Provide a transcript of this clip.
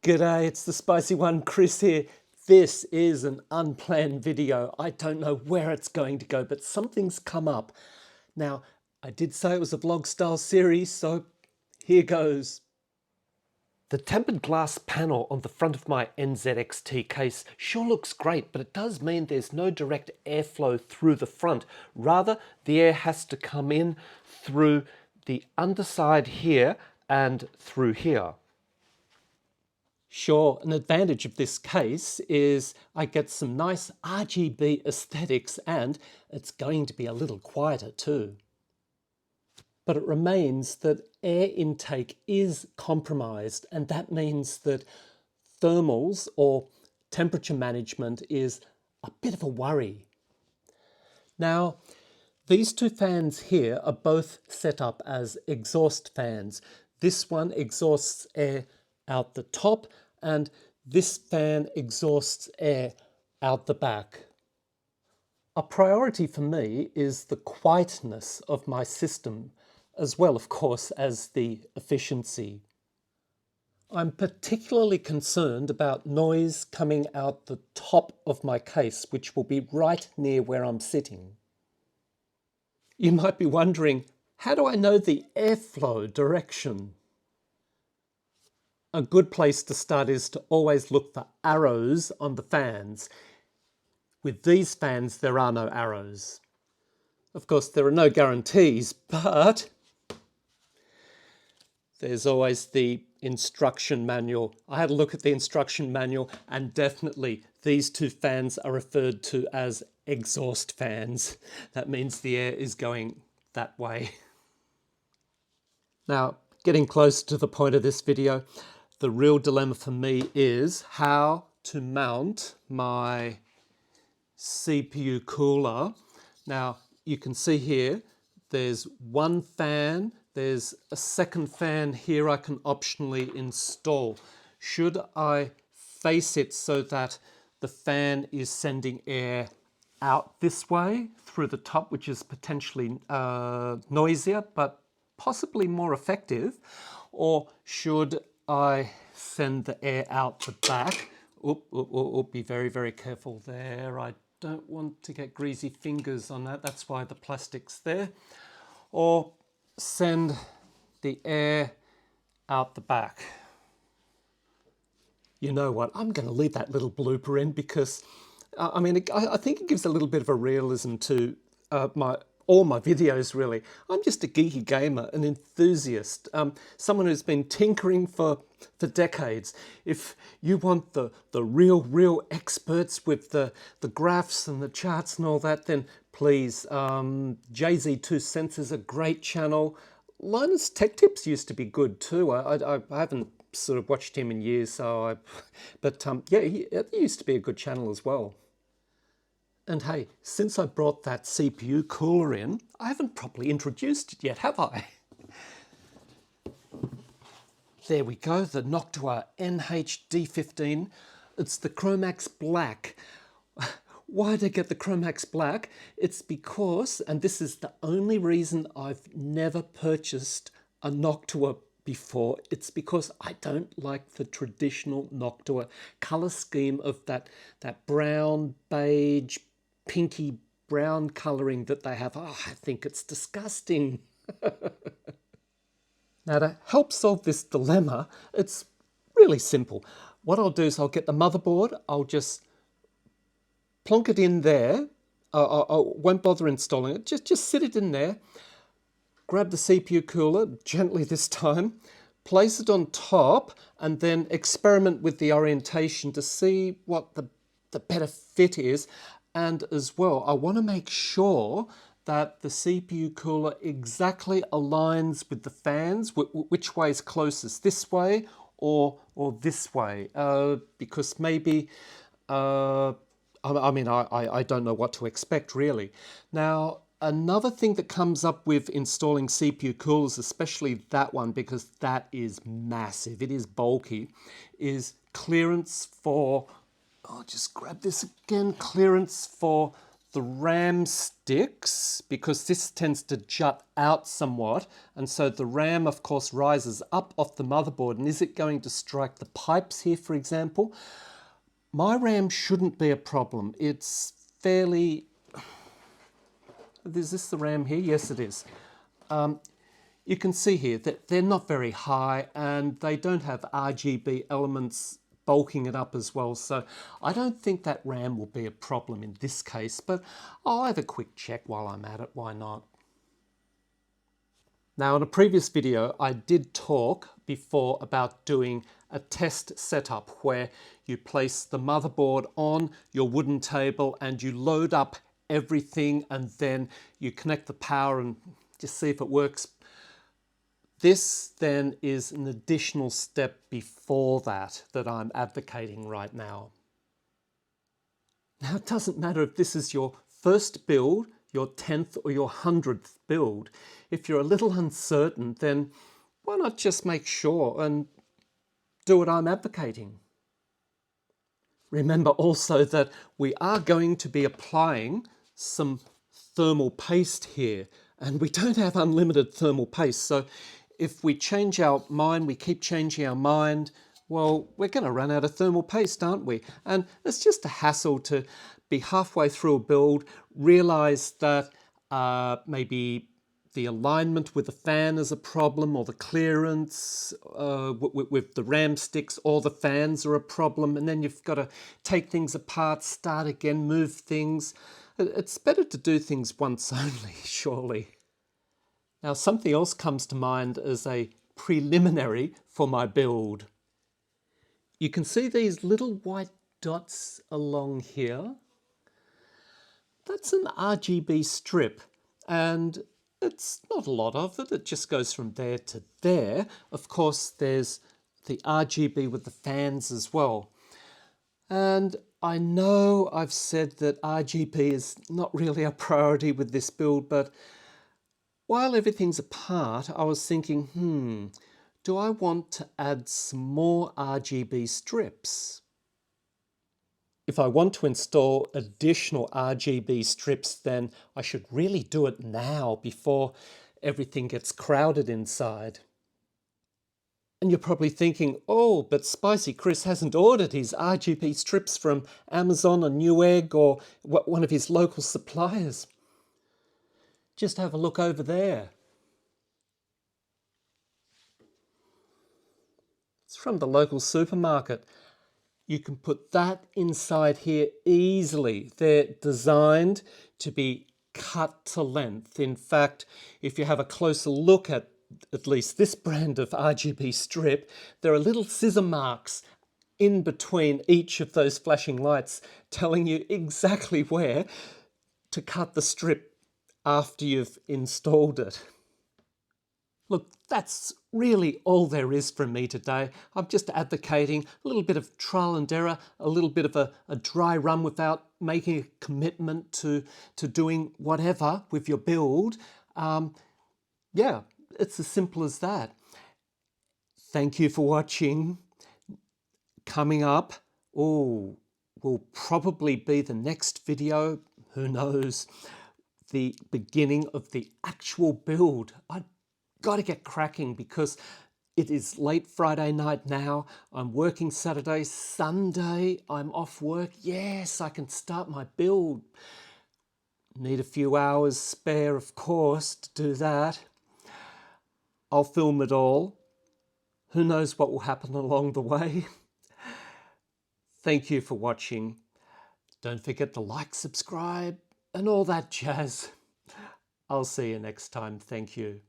G'day, it's the spicy one, Chris here. This is an unplanned video. I don't know where it's going to go, but something's come up. Now, I did say it was a vlog style series, so here goes. The tempered glass panel on the front of my NZXT case sure looks great, but it does mean there's no direct airflow through the front. Rather, the air has to come in through the underside here and through here. Sure, an advantage of this case is I get some nice RGB aesthetics and it's going to be a little quieter too. But it remains that air intake is compromised, and that means that thermals or temperature management is a bit of a worry. Now, these two fans here are both set up as exhaust fans. This one exhausts air out the top, and this fan exhausts air out the back. A priority for me is the quietness of my system, as well, of course, as the efficiency. I'm particularly concerned about noise coming out the top of my case, which will be right near where I'm sitting. You might be wondering, how do I know the airflow direction? A good place to start is to always look for arrows on the fans. With these fans, there are no arrows. Of course, there are no guarantees, but there's always the instruction manual. I had a look at the instruction manual, and definitely these two fans are referred to as exhaust fans. That means the air is going that way. Now, getting close to the point of this video, the real dilemma for me is how to mount my CPU cooler. Now, you can see here, there's one fan, there's a second fan here I can optionally install. Should I face it so that the fan is sending air out this way through the top, which is potentially noisier, but possibly more effective? Or should I send the air out the back? Be very, very careful there. I don't want to get greasy fingers on that. That's why the plastic's there. Or send the air out the back. You know what? I'm going to leave that little blooper in because, I think it gives a little bit of a realism to all my videos, really. I'm just a geeky gamer, an enthusiast, someone who's been tinkering for decades. If you want the real experts with the graphs and the charts and all that, then please, JZ2 Cents is a great channel. Linus Tech Tips used to be good too. I haven't sort of watched him in years, yeah, he used to be a good channel as well. And hey, since I brought that CPU cooler in, I haven't properly introduced it yet, have I? There we go, the Noctua NH-D15. It's the Chromax Black. Why did I get the Chromax Black? It's because, and this is the only reason I've never purchased a Noctua before, it's because I don't like the traditional Noctua color scheme of that brown, beige, pinky brown colouring that they have. Oh, I think it's disgusting. Now, to help solve this dilemma, it's really simple. What I'll do is I'll get the motherboard, I'll just plonk it in there. I won't bother installing it, just sit it in there. Grab the CPU cooler, gently this time, place it on top, and then experiment with the orientation to see what the better fit is. And as well, I want to make sure that the CPU cooler exactly aligns with the fans, which way is closest, this way or this way, because maybe, I don't know what to expect really. Now, another thing that comes up with installing CPU coolers, especially that one, because that is massive, it is bulky, is clearance for, I'll just grab this again, clearance for the RAM sticks, because this tends to jut out somewhat, and so the RAM of course rises up off the motherboard. And is it going to strike the pipes here, for example? My RAM shouldn't be a problem. It's fairly... Is this the RAM here? Yes, it is. You can see here that they're not very high and they don't have RGB elements bulking it up as well. So I don't think that RAM will be a problem in this case, but I'll have a quick check while I'm at it. Why not? Now, in a previous video, I did talk before about doing a test setup where you place the motherboard on your wooden table and you load up everything and then you connect the power and just see if it works. This then is an additional step before that I'm advocating right now. Now, it doesn't matter if this is your first build, your 10th or your 100th build. If you're a little uncertain, then why not just make sure and do what I'm advocating? Remember also that we are going to be applying some thermal paste here, and we don't have unlimited thermal paste. So if we change our mind, we keep changing our mind, well, we're going to run out of thermal paste, aren't we? And it's just a hassle to be halfway through a build, realize that maybe the alignment with the fan is a problem, or the clearance with the RAM sticks or the fans are a problem, and then you've got to take things apart, start again, move things. It's better to do things once only, surely. Now, something else comes to mind as a preliminary for my build. You can see these little white dots along here. That's an RGB strip, and it's not a lot of it. It just goes from there to there. Of course, there's the RGB with the fans as well. And I know I've said that RGB is not really a priority with this build, but while everything's apart, I was thinking, do I want to add some more RGB strips? If I want to install additional RGB strips, then I should really do it now before everything gets crowded inside. And you're probably thinking, oh, but Spicy Chris hasn't ordered his RGB strips from Amazon or Newegg or one of his local suppliers. Just have a look over there. It's from the local supermarket. You can put that inside here easily. They're designed to be cut to length. In fact, if you have a closer look at least this brand of RGB strip, there are little scissor marks in between each of those flashing lights telling you exactly where to cut the strip after you've installed it. Look, that's really all there is from me today. I'm just advocating a little bit of trial and error, a little bit of a dry run without making a commitment to doing whatever with your build. Yeah, it's as simple as that. Thank you for watching. Coming up, will probably be the next video, who knows, the beginning of the actual build. I've got to get cracking because it is late Friday night now. I'm working Saturday, Sunday I'm off work. Yes, I can start my build. Need a few hours spare, of course, to do that. I'll film it all. Who knows what will happen along the way. Thank you for watching. Don't forget to like, subscribe, and all that jazz. I'll see you next time. Thank you.